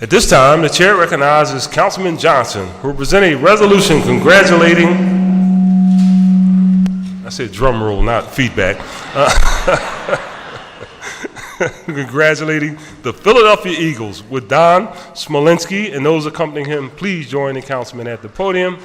At this time, the chair recognizes Councilman Johnson, who will present a resolution congratulating, I said drum roll, not feedback, congratulating the Philadelphia Eagles with Don Smolinski and those accompanying him. Please join the councilman at the podium.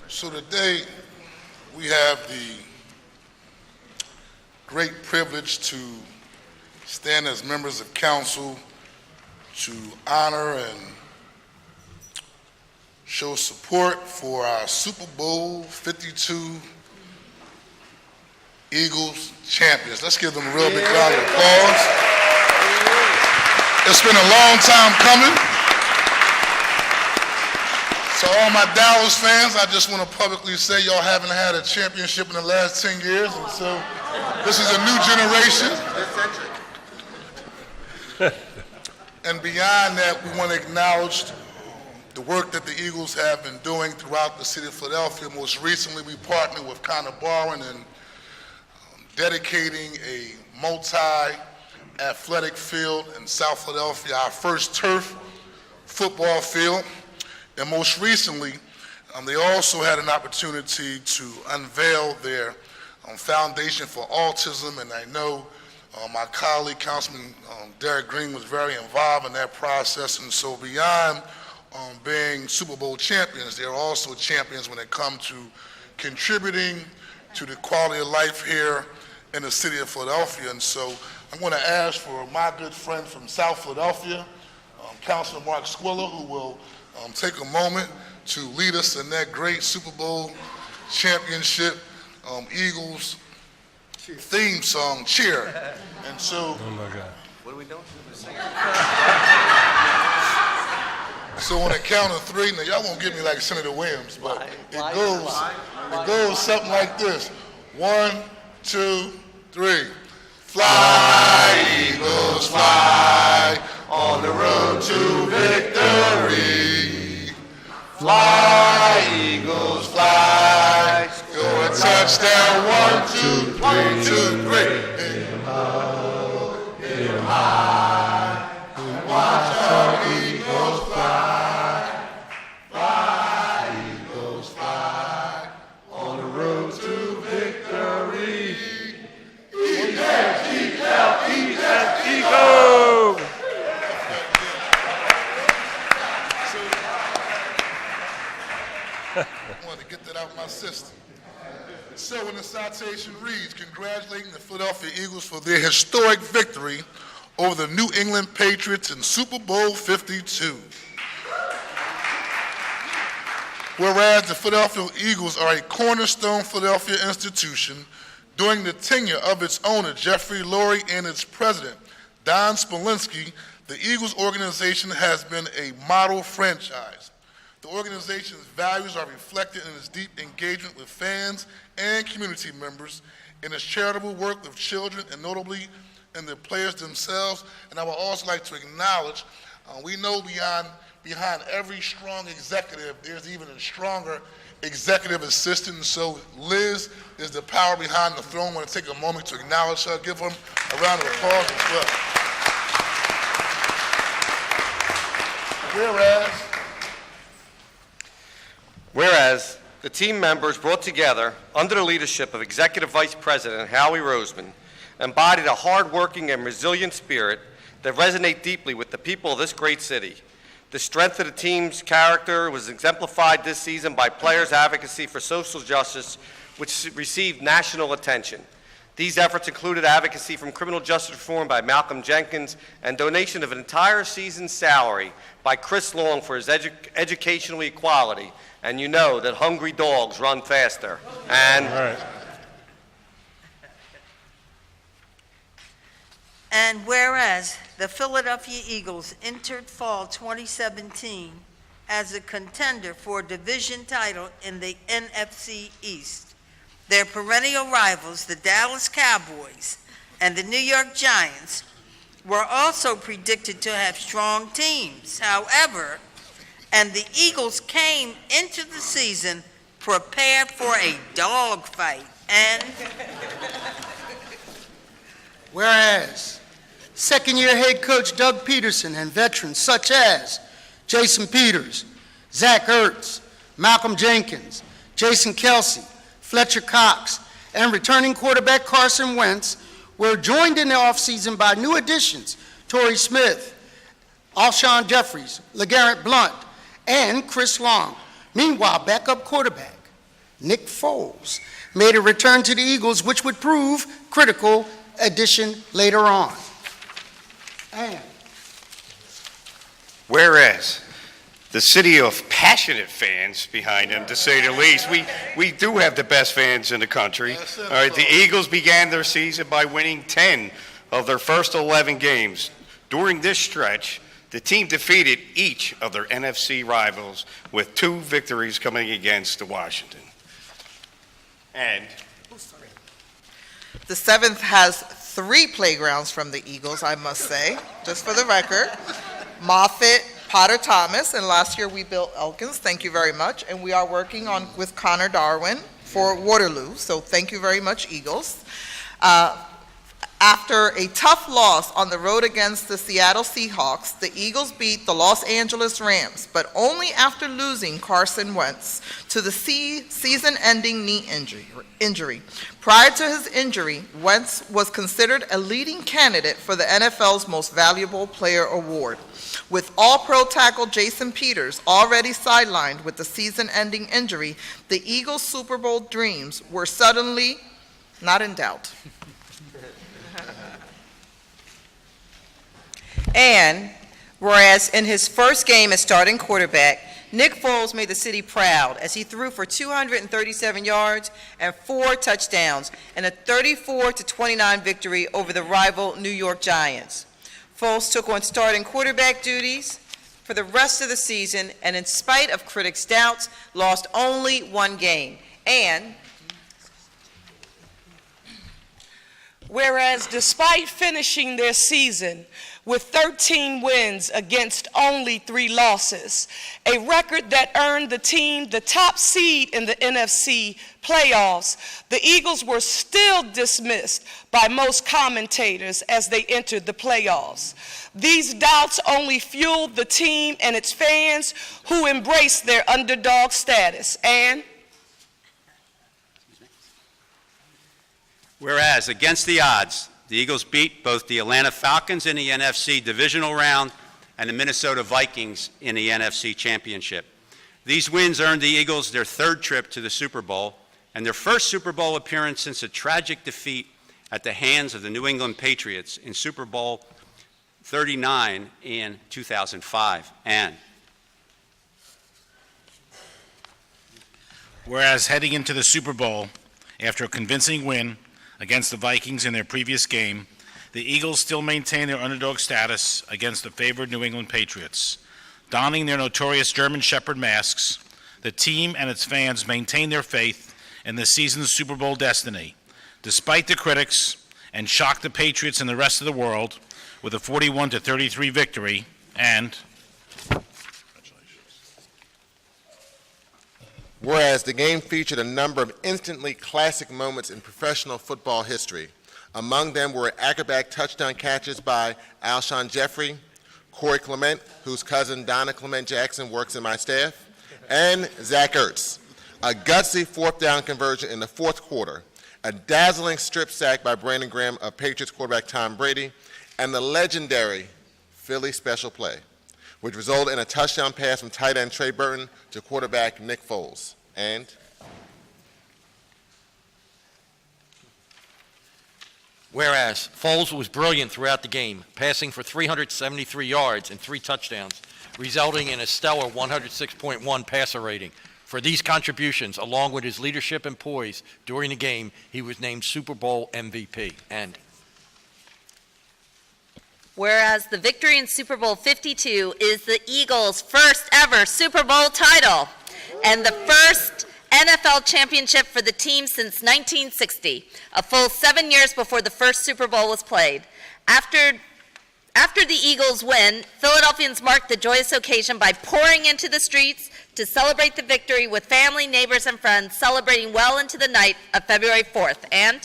So today we have the great privilege to stand as members of council to honor and show support for our Super Bowl 52 Eagles champions. Let's give them a real big round of applause. It's been a long time coming. So all my Dallas fans, I just want to publicly say y'all haven't had a championship in the last 10 years, and so this is a new generation. And beyond that, we want to acknowledge the work that the Eagles have been doing throughout the city of Philadelphia. Most recently, we partnered with Connor Barwin in dedicating a multi-athletic field in South Philadelphia, our first turf football field. And most recently, they also had an opportunity to unveil their Foundation for Autism, and I know my colleague, Councilman Derek Green, was very involved in that process. And so beyond being Super Bowl champions, they're also champions when it comes to contributing to the quality of life here in the city of Philadelphia. And so I'm going to ask for my good friend from South Philadelphia, Councilman Mark Squilla, who will take a moment to lead us in that great Super Bowl championship Eagles theme song, Cheer. And so, Oh my God. What are we doing? so on the count of three, now y'all won't get me like Senator Williams, but it goes something like this. 1, 2, 3. Fly, Eagles, fly, on the road to victory. Fly, Eagles, fly, go a touchdown, 1, 2, 3. Hit 'em low, hit 'em high, and watch our Eagles fly. Fly, Eagles, fly, on the road to victory. Ego! I wanted to get that out of my system. So when the citation reads, congratulating the Philadelphia Eagles for their historic victory over the New England Patriots in Super Bowl 52. Whereas the Philadelphia Eagles are a cornerstone Philadelphia institution, during the tenure of its owner, Jeffrey Lurie, and its president, Don Smolinski, the Eagles organization has been a model franchise. The organization's values are reflected in its deep engagement with fans and community members, in its charitable work with children, and notably in the players themselves. And I would also like to acknowledge, we know behind every strong executive, there's even a stronger executive assistant. So Liz is the power behind the throne. I want to take a moment to acknowledge her. Give them a round of applause as well. Whereas the team members brought together under the leadership of Executive Vice President Howie Roseman embodied a hard-working and resilient spirit that resonate deeply with the people of this great city. The strength of the team's character was exemplified this season by players' advocacy for social justice, which received national attention. These efforts included advocacy from criminal justice reform by Malcolm Jenkins and donation of an entire season's salary by Chris Long for his educational equality. And you know that hungry dogs run faster. And Right. And whereas the Philadelphia Eagles entered fall 2017 as a contender for a division title in the NFC East, their perennial rivals, the Dallas Cowboys and the New York Giants, were also predicted to have strong teams. However, and the Eagles came into the season prepared for a dogfight. And Whereas, second-year head coach Doug Peterson and veterans such as Jason Peters, Zach Ertz, Malcolm Jenkins, Jason Kelsey, Fletcher Cox, and returning quarterback Carson Wentz were joined in the offseason by new additions Torrey Smith, Alshon Jeffries, LeGarrette Blount, and Chris Long. Meanwhile, backup quarterback Nick Foles made a return to the Eagles, which would prove critical addition later on. And Whereas the city of passionate fans behind them, to say the least, we do have the best fans in the country. Yes, sir. All right, the Eagles began their season by winning 10 of their first 11 games. During this stretch, the team defeated each of their NFC rivals with 2 victories coming against Washington. And The 7th has 3 playgrounds from the Eagles, I must say, just for the record. Moffitt, Potter Thomas, and last year we built Elkins, thank you very much. And we are working on with Connor Darwin for Waterloo, so thank you very much, Eagles. After a tough loss on the road against the Seattle Seahawks, the Eagles beat the Los Angeles Rams, but only after losing Carson Wentz to the season-ending knee injury. Prior to his injury, Wentz was considered a leading candidate for the NFL's Most Valuable Player award. With All-Pro tackle Jason Peters already sidelined with the season-ending injury, the Eagles' Super Bowl dreams were suddenly not in doubt. And whereas in his first game as starting quarterback, Nick Foles made the city proud as he threw for 237 yards and 4 touchdowns in a 34-29 victory over the rival New York Giants. Foles took on starting quarterback duties for the rest of the season and, in spite of critics' doubts, lost only 1 game. And whereas despite finishing their season with 13 wins against only 3 losses, a record that earned the team the top seed in the NFC playoffs, the Eagles were still dismissed by most commentators as they entered the playoffs. These doubts only fueled the team and its fans who embraced their underdog status. And whereas, against the odds, the Eagles beat both the Atlanta Falcons in the NFC divisional round and the Minnesota Vikings in the NFC championship. These wins earned the Eagles their 3rd trip to the Super Bowl and their first Super Bowl appearance since a tragic defeat at the hands of the New England Patriots in Super Bowl 39 in 2005. And whereas heading into the Super Bowl, after a convincing win against the Vikings in their previous game, the Eagles still maintain their underdog status against the favored New England Patriots. Donning their notorious German Shepherd masks, the team and its fans maintain their faith in the season's Super Bowl destiny, despite the critics, and shocked the Patriots and the rest of the world with a 41-33 victory. And whereas the game featured a number of instantly classic moments in professional football history. Among them were acrobatic touchdown catches by Alshon Jeffrey, Corey Clement, whose cousin Donna Clement Jackson works in my staff, and Zach Ertz. A gutsy 4th down conversion in the 4th quarter, a dazzling strip sack by Brandon Graham of Patriots quarterback Tom Brady, and the legendary Philly special play, which resulted in a touchdown pass from tight end Trey Burton to quarterback Nick Foles. And Whereas Foles was brilliant throughout the game, passing for 373 yards and 3 touchdowns, resulting in a stellar 106.1 passer rating. For these contributions, along with his leadership and poise during the game, he was named Super Bowl MVP. And whereas the victory in Super Bowl 52 is the Eagles' first ever Super Bowl title and the first NFL championship for the team since 1960, a full 7 years before the first Super Bowl was played. After the Eagles win, Philadelphians marked the joyous occasion by pouring into the streets to celebrate the victory with family, neighbors, and friends, celebrating well into the night of February 4th. And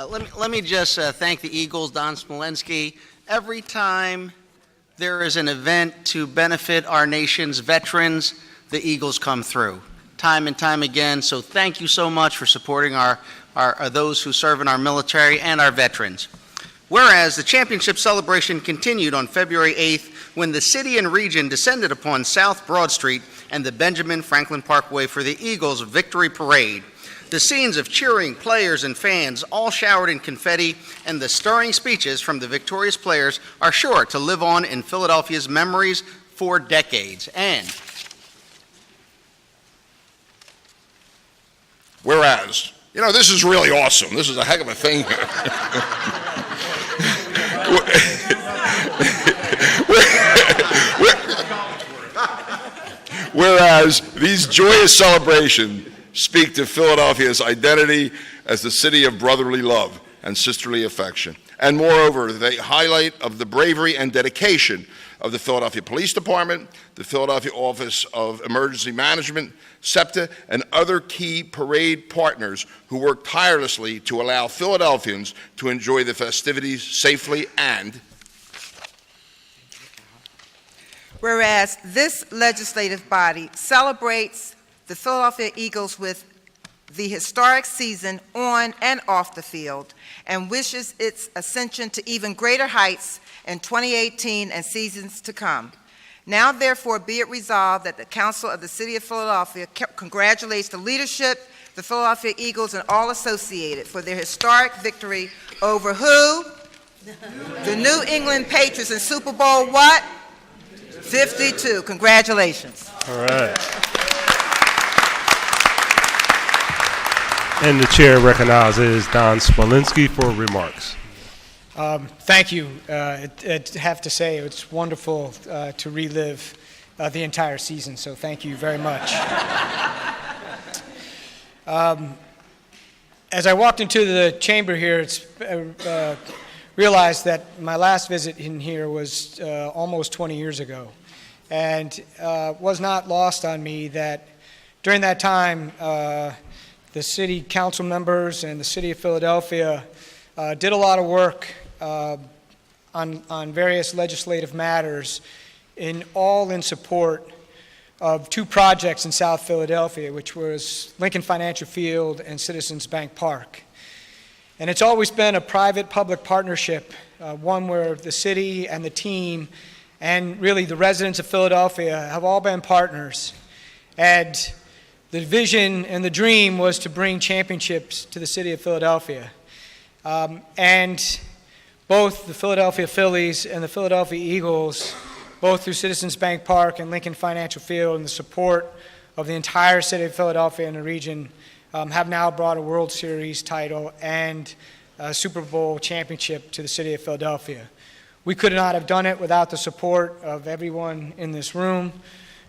let me just thank the Eagles, Don Smolensky. Every time there is an event to benefit our nation's veterans, the Eagles come through, time and time again. So thank you so much for supporting those who serve in our military and our veterans. Whereas the championship celebration continued on February 8th when the city and region descended upon South Broad Street and the Benjamin Franklin Parkway for the Eagles' victory parade. The scenes of cheering players and fans, all showered in confetti, and the stirring speeches from the victorious players are sure to live on in Philadelphia's memories for decades. And whereas, this is really awesome. This is a heck of a thing here. Whereas these joyous celebrations speak to Philadelphia's identity as the city of brotherly love and sisterly affection. And moreover, they highlight of the bravery and dedication of the Philadelphia Police Department, the Philadelphia Office of Emergency Management, SEPTA, and other key parade partners who work tirelessly to allow Philadelphians to enjoy the festivities safely. And whereas this legislative body celebrates the Philadelphia Eagles with the historic season on and off the field and wishes its ascension to even greater heights in 2018 and seasons to come. Now, therefore, be it resolved that the Council of the City of Philadelphia congratulates the leadership, the Philadelphia Eagles, and all associated for their historic victory over who? The New England Patriots in Super Bowl what? 52. Congratulations. All right. And the chair recognizes Don Smolensky for remarks. Thank you. I have to say it's wonderful to relive the entire season, so thank you very much. As I walked into the chamber here, realized that my last visit in here was almost 20 years ago, and was not lost on me that during that time the city council members and the city of Philadelphia did a lot of work on various legislative matters, all in support of 2 projects in South Philadelphia, which was Lincoln Financial Field and Citizens Bank Park. And it's always been a private-public partnership, one where the city and the team and really the residents of Philadelphia have all been partners. And the vision and the dream was to bring championships to the city of Philadelphia. And both the Philadelphia Phillies and the Philadelphia Eagles, both through Citizens Bank Park and Lincoln Financial Field and the support of the entire city of Philadelphia and the region, have now brought a World Series title and a Super Bowl championship to the city of Philadelphia. We could not have done it without the support of everyone in this room,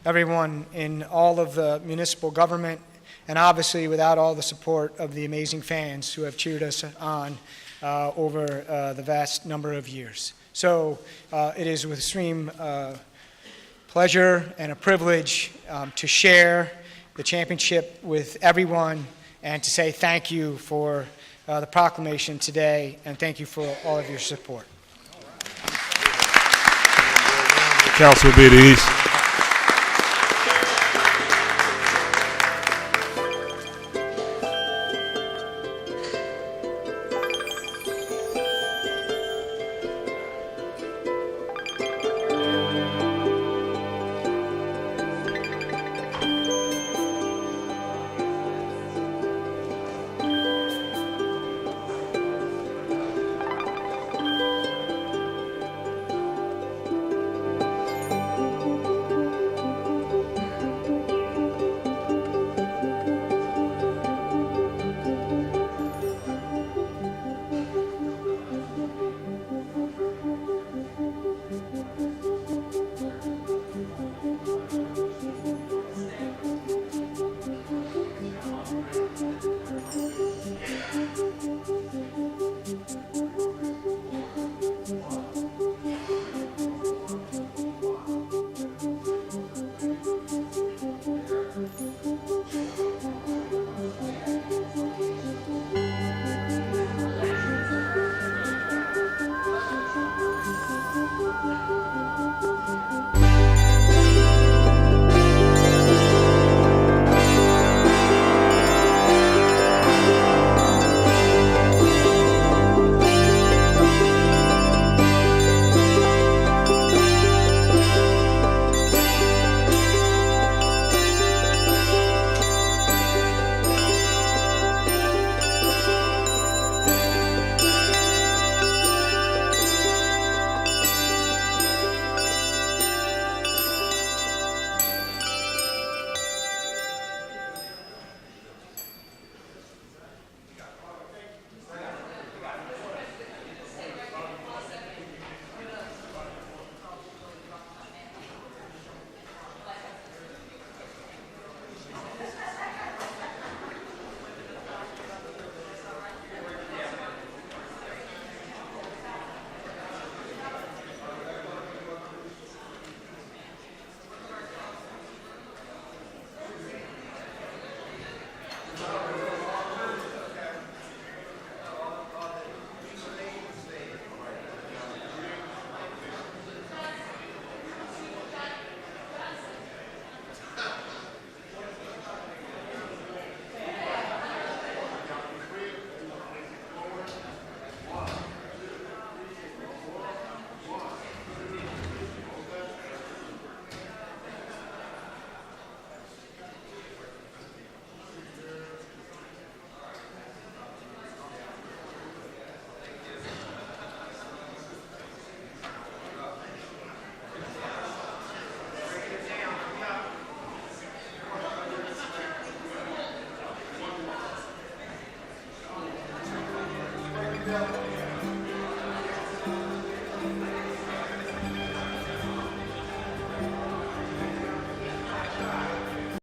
everyone in all of the municipal government, and obviously without all the support of the amazing fans who have cheered us on over the vast number of years. So it is with extreme pleasure and a privilege to share the championship with everyone and to say thank you for the proclamation today, and thank you for all of your support. Council be at ease.